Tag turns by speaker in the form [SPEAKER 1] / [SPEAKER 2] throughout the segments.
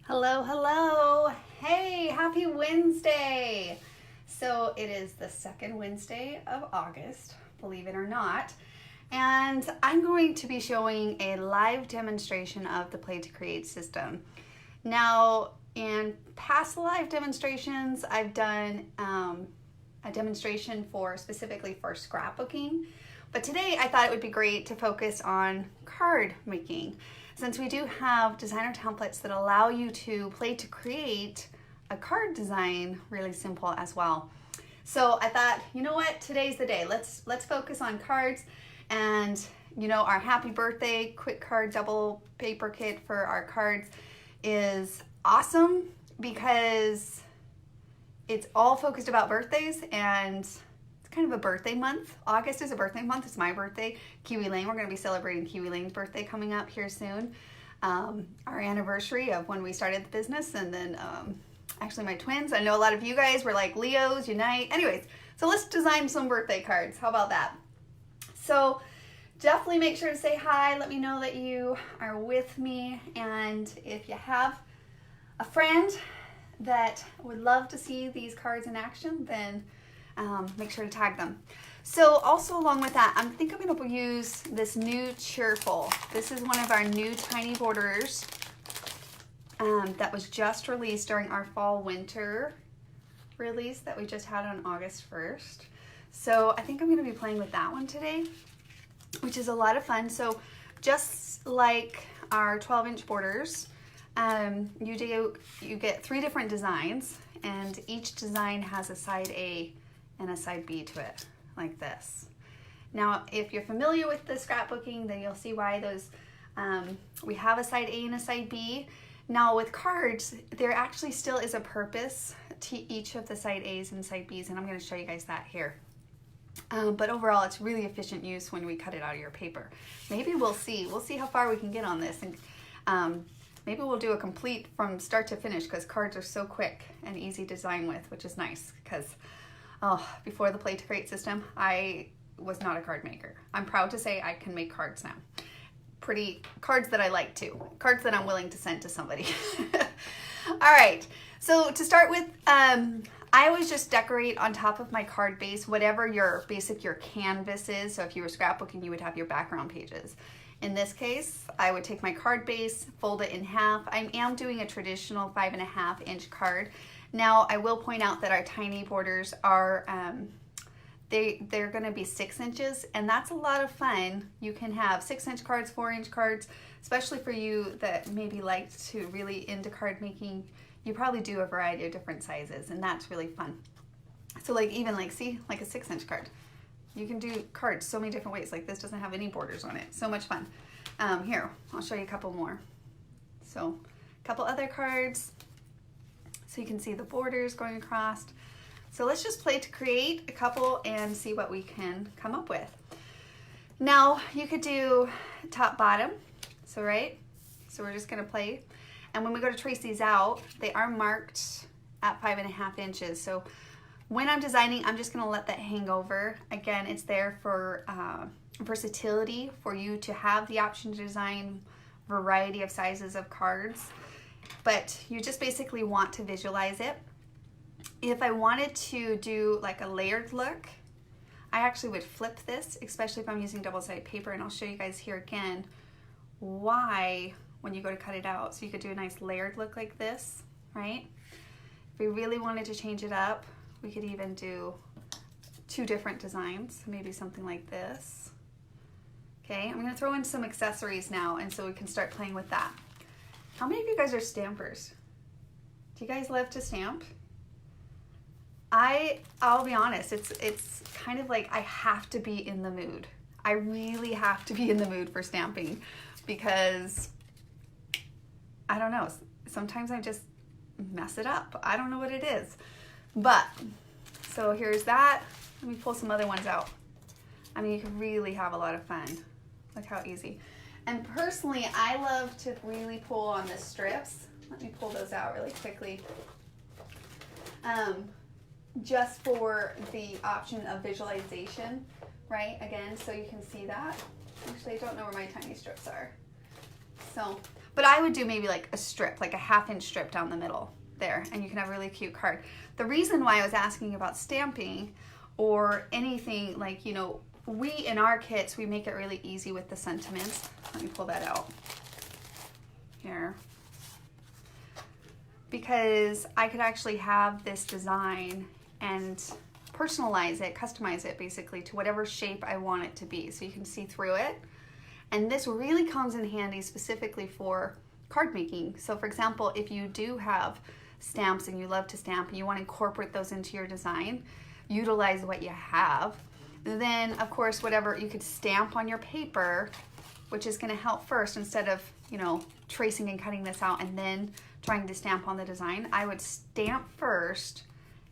[SPEAKER 1] Hello, hello. Hey, happy Wednesday. So it is the second Wednesday of August, believe it or not. And I'm going to be showing a live demonstration of the Play to Create system. Now, in past live demonstrations, I've done a demonstration specifically for scrapbooking. But today I thought it would be great to focus on card making, since we do have designer templates that allow you to play to create a card design really simple as well. So I thought, you know what, today's the day. Let's focus on cards. And you know, our happy birthday quick card double paper kit for our cards is awesome because it's all focused about birthdays, and kind of a birthday month. August is a birthday month. It's my birthday. Kiwi Lane, we're going to be celebrating Kiwi Lane's birthday coming up here soon. Our anniversary of when we started the business, and then actually my twins. I know a lot of you guys were like Leos, unite. Anyways, so let's design some birthday cards. How about that? So definitely make sure to say hi. Let me know that you are with me. And if you have a friend that would love to see these cards in action, then make sure to tag them. So also along with that, I think I'm going to use this new Cheerful. This is one of our new tiny borders that was just released during our fall winter release that we just had on August 1st. So I think I'm going to be playing with that one today, which is a lot of fun. So just like our 12-inch borders, you get 3 different designs, and each design has a side A and a side B to it, like this. Now, if you're familiar with the scrapbooking, then you'll see why those, we have a side A and a side B. Now with cards, there actually still is a purpose to each of the side A's and side B's, and I'm gonna show you guys that here. But overall, it's really efficient use when we cut it out of your paper. Maybe we'll see how far we can get on this, and maybe we'll do a complete from start to finish, because cards are so quick and easy to design with, which is nice, because before the Play to Create system, I was not a card maker. I'm proud to say I can make cards now. Pretty cards that I like too. Cards that I'm willing to send to somebody. All right, so to start with, I always just decorate on top of my card base, whatever your canvas is. So if you were scrapbooking, you would have your background pages. In this case, I would take my card base, fold it in half. I am doing a traditional 5.5-inch card. Now, I will point out that our tiny borders are, they're gonna be 6 inches, and that's a lot of fun. You can have 6-inch cards, 4-inch cards, especially for you that maybe like to really into card making. You probably do a variety of different sizes, and that's really fun. So see, like a 6-inch card. You can do cards so many different ways. Like this doesn't have any borders on it. So much fun. Here, I'll show you a couple more. So a couple other cards. So you can see the borders going across. So let's just play to create a couple and see what we can come up with. Now you could do top bottom. So we're just gonna play. And when we go to trace these out, they are marked at 5.5 inches. So when I'm designing, I'm just gonna let that hang over. Again, it's there for versatility, for you to have the option to design variety of sizes of cards, but you just basically want to visualize it. If I wanted to do like a layered look, I actually would flip this, especially if I'm using double-sided paper, and I'll show you guys here again why when you go to cut it out. So you could do a nice layered look like this, right? If we really wanted to change it up, we could even do 2 different designs, maybe something like this. Okay, I'm gonna throw in some accessories now, and so we can start playing with that. How many of you guys are stampers? Do you guys love to stamp? I'll be honest, it's kind of like I have to be in the mood. I really have to be in the mood for stamping, because I don't know, sometimes I just mess it up. I don't know what it is. But, so here's that. Let me pull some other ones out. I mean, you can really have a lot of fun. Look how easy. And personally, I love to really pull on the strips. Let me pull those out really quickly. Just for the option of visualization, right? Again, so you can see that. Actually, I don't know where my tiny strips are. So But I would do maybe like a strip, like a 1/2 inch strip down the middle there, and you can have a really cute card. The reason why I was asking about stamping or anything like, you know, we in our kits, we make it really easy with the sentiments. Let me pull that out here. Because I could actually have this design and personalize it, customize it basically to whatever shape I want it to be, so you can see through it. And this really comes in handy specifically for card making. So for example, if you do have stamps and you love to stamp and you want to incorporate those into your design, utilize what you have, then of course whatever you could stamp on your paper, which is going to help first, instead of, you know, tracing and cutting this out and then trying to stamp on the design. I would stamp first,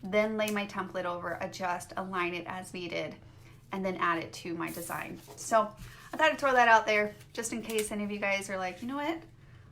[SPEAKER 1] then lay my template over, adjust, align it as needed, and then add it to my design. So I thought I'd throw that out there just in case any of you guys are like, you know what,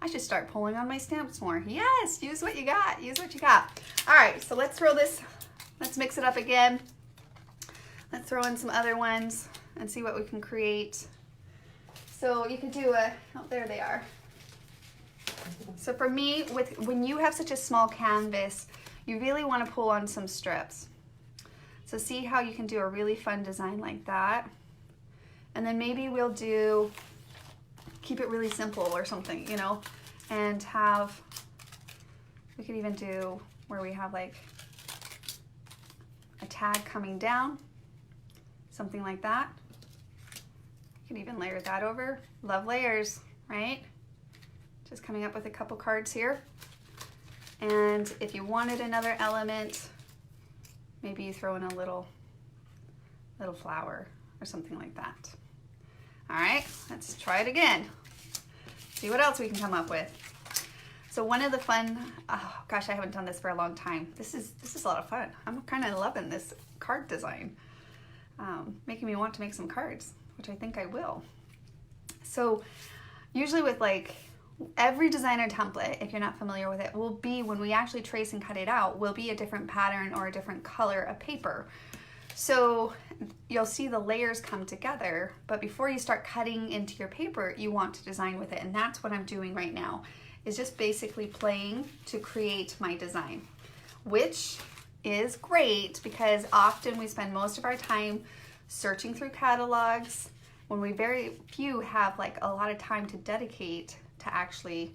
[SPEAKER 1] I should start pulling on my stamps more. Yes, use what you got, use what you got. All right, so let's throw this, let's mix it up again. Let's throw in some other ones and see what we can create. So you could do a, oh, there they are. So for me, when you have such a small canvas, you really want to pull on some strips. So see how you can do a really fun design like that. And then maybe we'll do, keep it really simple or something, you know, and have, we could even do where we have like a tag coming down, something like that. You can even layer that over. Love layers, right? Just coming up with a couple cards here. And if you wanted another element, maybe you throw in a little flower or something like that. All right, let's try it again. See what else we can come up with. So one of the fun, oh gosh, I haven't done this for a long time. This is a lot of fun. I'm kind of loving this card design, making me want to make some cards, which I think I will. So usually with like every designer template, if you're not familiar with it, will be, when we actually trace and cut it out, will be a different pattern or a different color of paper. So you'll see the layers come together, but before you start cutting into your paper, you want to design with it. And that's what I'm doing right now, is just basically playing to create my design, which is great because often we spend most of our time searching through catalogs when we very few have like a lot of time to dedicate to actually,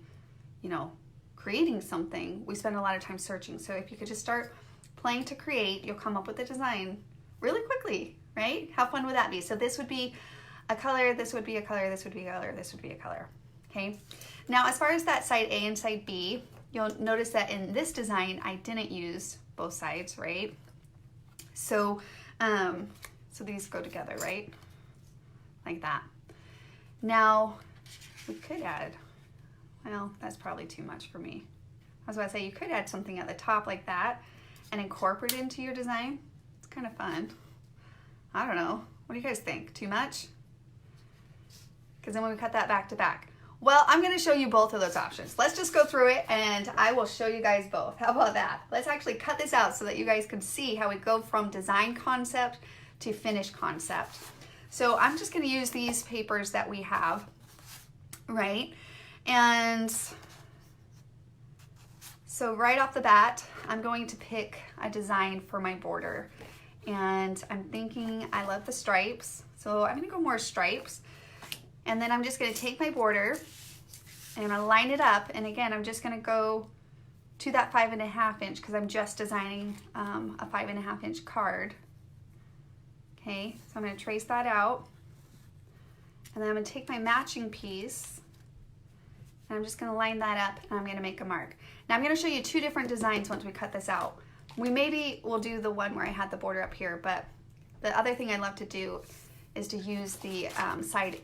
[SPEAKER 1] you know, creating something. We spend a lot of time searching. So if you could just start playing to create, you'll come up with a design really quickly, right? How fun would that be? So this would be a color, this would be a color, this would be a color, this would be a color, okay? Now, as far as that side A and side B, you'll notice that in this design, I didn't use both sides, right? So, so these go together, right? Like that. Now, we could add, well, that's probably too much for me. I was about to say, you could add something at the top like that and incorporate it into your design. It's kind of fun. I don't know. What do you guys think? Too much? Because then when we cut that back to back. Well, I'm going to show you both of those options. Let's just go through it and I will show you guys both. How about that? Let's actually cut this out so that you guys can see how we go from design concept to finished concept. So I'm just going to use these papers that we have, right? And so right off the bat, I'm going to pick a design for my border. And I'm thinking, I love the stripes. So I'm going to go more stripes. And then I'm just going to take my border and I line it up. And again, I'm just going to go to that 5.5 inch because I'm just designing a 5.5 inch card. Okay, so I'm going to trace that out. And then I'm going to take my matching piece and I'm just going to line that up and I'm going to make a mark. Now I'm going to show you two different designs once we cut this out. We maybe will do the one where I had the border up here, but the other thing I love to do is to use the side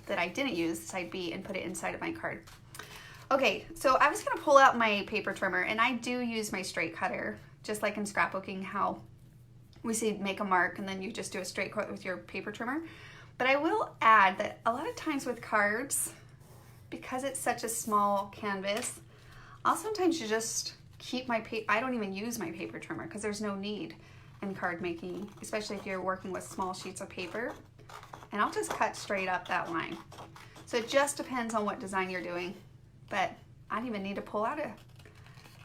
[SPEAKER 1] that I didn't use, side B, and put it inside of my card. Okay, so I was going to pull out my paper trimmer, and I do use my straight cutter, just like in scrapbooking, how we say make a mark and then you just do a straight cut with your paper trimmer. But I will add that a lot of times with cards, because it's such a small canvas, I'll sometimes just keep my paper. I don't even use my paper trimmer because there's no need in card making, especially if you're working with small sheets of paper. And I'll just cut straight up that line. So it just depends on what design you're doing. but I don't even need to pull out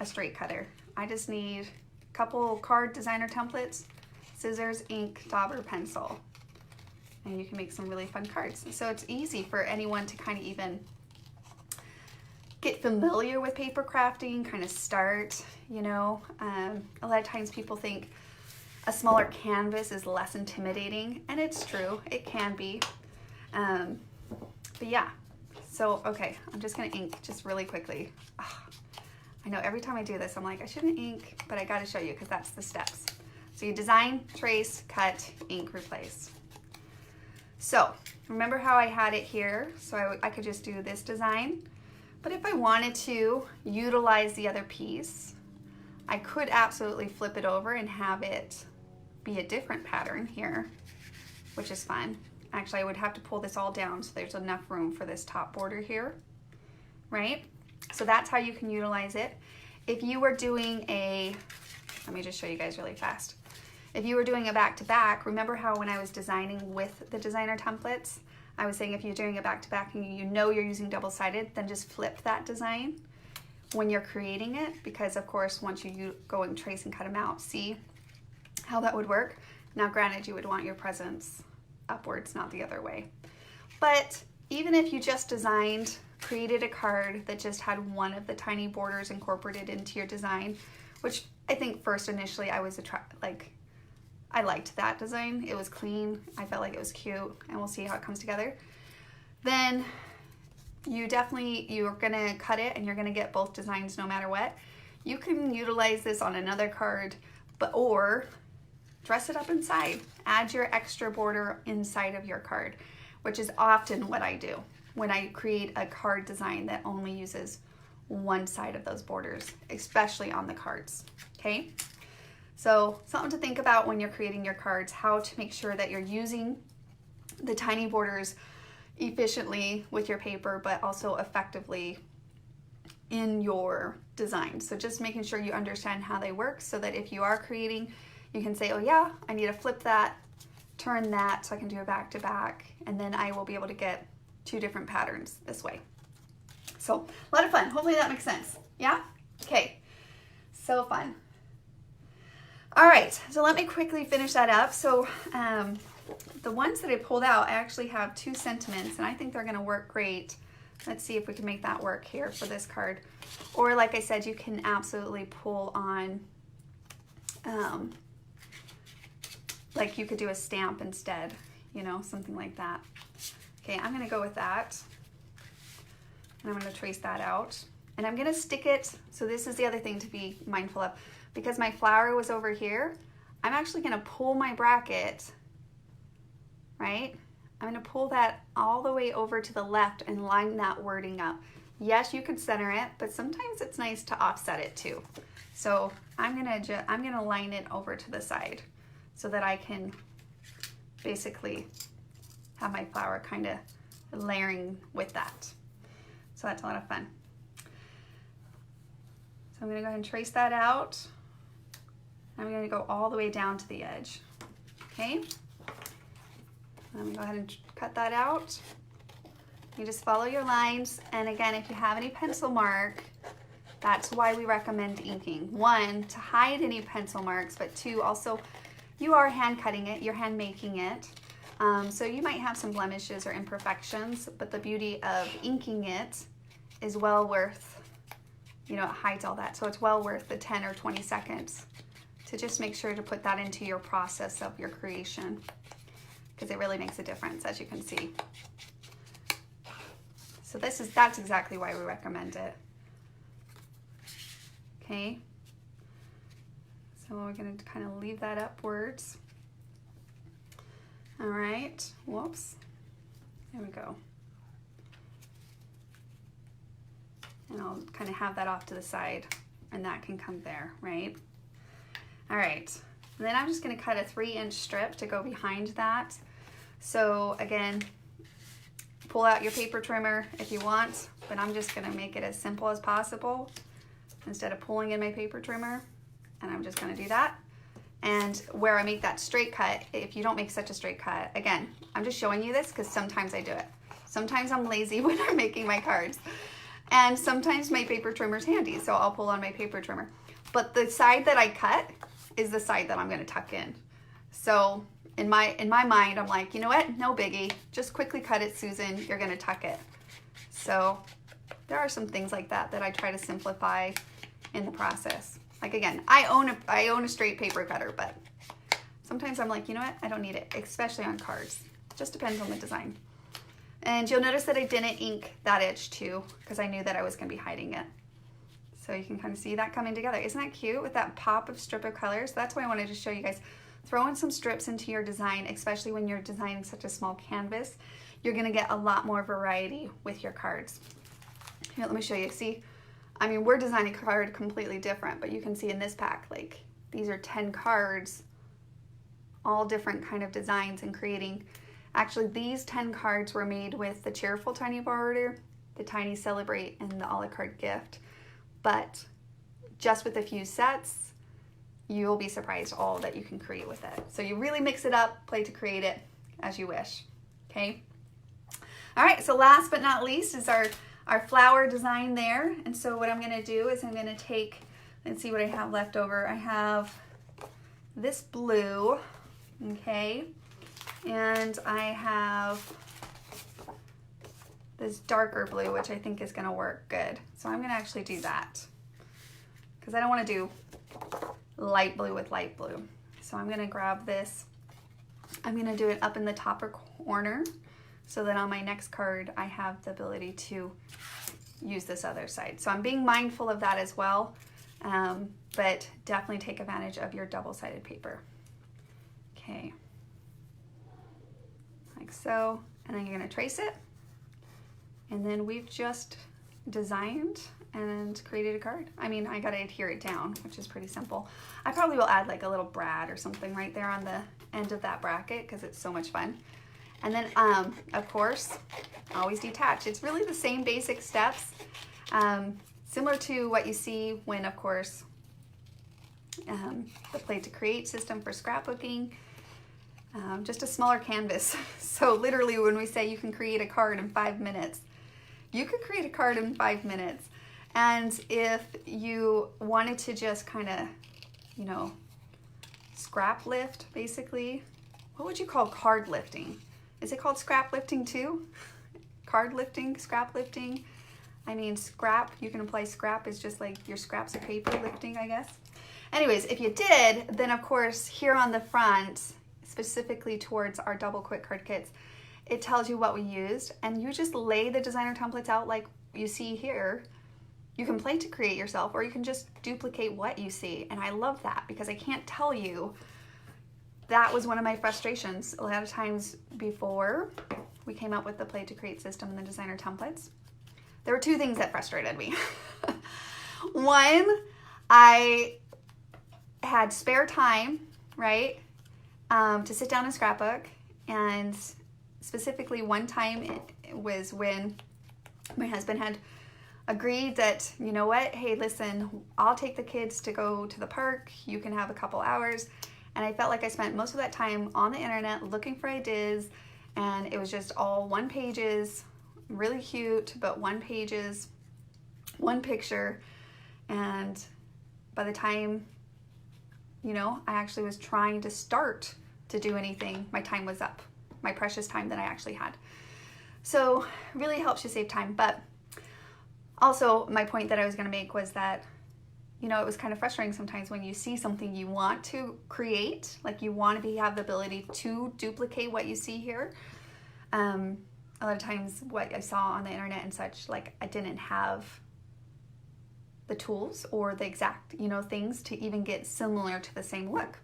[SPEAKER 1] a straight cutter. I just need a couple card designer templates, scissors, ink, dauber, pencil, and you can make some really fun cards. So it's easy for anyone to kind of even get familiar with paper crafting, kind of start, you know. A lot of times people think a smaller canvas is less intimidating, and it's true, it can be. But yeah, so okay, I'm just gonna ink just really quickly. I know every time I do this, I'm like, I shouldn't ink, but I gotta show you because that's the steps. So you design, trace, cut, ink, replace. So remember how I had it here? So I could just do this design, but if I wanted to utilize the other piece, I could absolutely flip it over and have it be a different pattern here, which is fun. Actually, I would have to pull this all down so there's enough room for this top border here, right? So that's how you can utilize it. If you were doing let me just show you guys really fast. If you were doing a back-to-back, remember how when I was designing with the designer templates, I was saying if you're doing a back-to-back and you know you're using double-sided, then just flip that design when you're creating it, because of course, once you go and trace and cut them out, see how that would work. Now, granted, you would want your presents upwards, not the other way. But even if you just created a card that just had one of the tiny borders incorporated into your design, which I think first initially I was I liked that design. It was clean. I felt like it was cute, and we'll see how it comes together. Then you're gonna cut it and you're gonna get both designs no matter what. You can utilize this on another card, or dress it up inside. Add your extra border inside of your card, which is often what I do when I create a card design that only uses one side of those borders, especially on the cards, okay? So something to think about when you're creating your cards, how to make sure that you're using the tiny borders efficiently with your paper, but also effectively in your design. So just making sure you understand how they work so that if you are creating, you can say, oh yeah, I need to flip that, turn that so I can do a back-to-back, and then I will be able to get two different patterns this way. So a lot of fun. Hopefully that makes sense. Yeah? Okay. So fun. All right, so let me quickly finish that up. So the ones that I pulled out, I actually have 2 sentiments, and I think they're gonna work great. Let's see if we can make that work here for this card. Or like I said, you can absolutely pull on, like you could do a stamp instead, you know, something like that. Okay, I'm gonna go with that. And I'm gonna trace that out. And I'm gonna stick it, so this is the other thing to be mindful of. Because my flower was over here, I'm actually gonna pull my bracket, right? I'm gonna pull that all the way over to the left and line that wording up. Yes, you could center it, but sometimes it's nice to offset it too. So I'm gonna line it over to the side so that I can basically have my flower kind of layering with that. So that's a lot of fun. So I'm gonna go ahead and trace that out. I'm gonna go all the way down to the edge, okay? I'm gonna go ahead and cut that out. You just follow your lines, and again, if you have any pencil mark, that's why we recommend inking. 1, to hide any pencil marks, but 2, also, you are hand cutting it, you're hand making it. So you might have some blemishes or imperfections, but the beauty of inking it is well worth, you know, it hides all that. So it's well worth the 10 or 20 seconds to just make sure to put that into your process of your creation, because it really makes a difference, as you can see. So that's exactly why we recommend it. Okay. So we're gonna kind of leave that upwards. All right, whoops, there we go. And I'll kind of have that off to the side, and that can come there, right? All right, and then I'm just gonna cut a 3-inch strip to go behind that. So again, pull out your paper trimmer if you want, but I'm just gonna make it as simple as possible instead of pulling in my paper trimmer, and I'm just gonna do that. And where I make that straight cut, if you don't make such a straight cut, again, I'm just showing you this because sometimes I do it. Sometimes I'm lazy when I'm making my cards. And sometimes my paper trimmer's handy, so I'll pull on my paper trimmer. But the side that I cut is the side that I'm gonna tuck in. So in my mind, I'm like, you know what? No biggie. Just quickly cut it, Susan. You're gonna tuck it. So there are some things like that that I try to simplify in the process. Like again, I own a straight paper cutter, but sometimes I'm like, you know what? I don't need it, especially on cards. Just depends on the design. And you'll notice that I didn't ink that edge too, because I knew that I was gonna be hiding it. So you can kind of see that coming together. Isn't that cute with that pop of strip of colors? That's why I wanted to show you guys. Throw in some strips into your design, especially when you're designing such a small canvas. You're gonna get a lot more variety with your cards. Here, let me show you. See, I mean, we're designing a card completely different, but you can see in this pack, like, these are 10 cards, all different kind of designs and creating. Actually, these 10 cards were made with the Cheerful Tiny Border, the Tiny Celebrate, and the a la carte gift. But just with a few sets, you'll be surprised all that you can create with it. So you really mix it up, play to create it as you wish, okay? All right, so last but not least is our flower design there. And so what I'm gonna do is I'm gonna take, let's see what I have left over. I have this blue, okay? And I have this darker blue, which I think is gonna work good. So I'm gonna actually do that because I don't wanna do light blue with light blue. So I'm gonna grab this. I'm gonna do it up in the top corner so that on my next card, I have the ability to use this other side. So I'm being mindful of that as well, but definitely take advantage of your double-sided paper. Okay, like so, and then you're gonna trace it. And then we've just designed and created a card. I mean, I gotta adhere it down, which is pretty simple. I probably will add like a little brad or something right there on the end of that bracket because it's so much fun. And then, of course, always detach. It's really the same basic steps, similar to what you see when, of course, the Play to Create system for scrapbooking, just a smaller canvas. So literally when we say you can create a card in 5 minutes, you could create a card in 5 minutes. And if you wanted to just kind of, you know, scrap lift, basically, what would you call card lifting? Is it called scrap lifting too? Card lifting, scrap lifting? I mean, scrap, you can apply scrap is just like your scraps of paper lifting, I guess. Anyways, if you did, then of course, here on the front, specifically towards our double quick card kits, it tells you what we used, and you just lay the designer templates out like you see here. You can Play to Create yourself, or you can just duplicate what you see. And I love that because I can't tell you, that was one of my frustrations a lot of times before we came up with the Play to Create system and the designer templates. There were 2 things that frustrated me. One, I had spare time, right, to sit down and scrapbook. And specifically one time it was when my husband had agreed that, you know what, hey, listen, I'll take the kids to go to the park. You can have a couple hours. And I felt like I spent most of that time on the internet looking for ideas, and it was just all 1 pages, really cute, but 1 pages, 1 picture. And by the time, you know, I actually was trying to start to do anything, my time was up, my precious time that I actually had. So really helps you save time. But also my point that I was going to make was that, you know, it was kind of frustrating sometimes when you see something you want to create, like you want to have the ability to duplicate what you see here. A lot of times what I saw on the internet and such, like I didn't have the tools or the exact, you know, things to even get similar to the same look.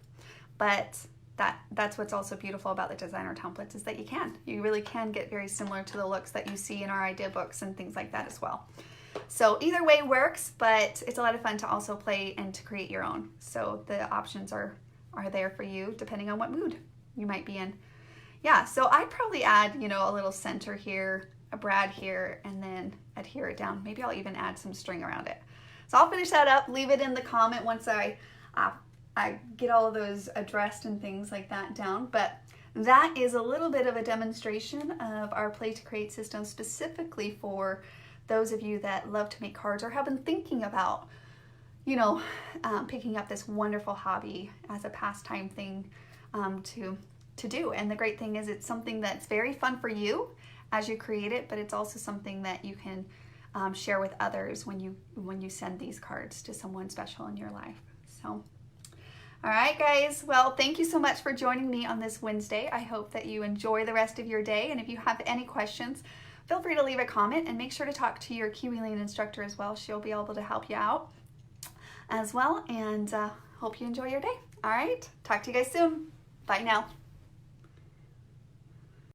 [SPEAKER 1] But that's what's also beautiful about the designer templates is that you really can get very similar to the looks that you see in our idea books and things like that as well. So either way works, but it's a lot of fun to also play and to create your own. So the options are there for you depending on what mood you might be in. Yeah, so I'd probably add, you know, a little center here, a brad here, and then adhere it down. Maybe I'll even add some string around it. So I'll finish that up, leave it in the comment once I get all of those addressed and things like that down. But that is a little bit of a demonstration of our Play to Create system specifically for those of you that love to make cards or have been thinking about, you know, picking up this wonderful hobby as a pastime thing to do. And the great thing is it's something that's very fun for you as you create it, but it's also something that you can share with others when you send these cards to someone special in your life. So, all right, guys. Well, thank you so much for joining me on this Wednesday. I hope that you enjoy the rest of your day. And if you have any questions, feel free to leave a comment, and make sure to talk to your Kiwi Lane instructor as well. She'll be able to help you out as well. And hope you enjoy your day. All right. Talk to you guys soon. Bye now.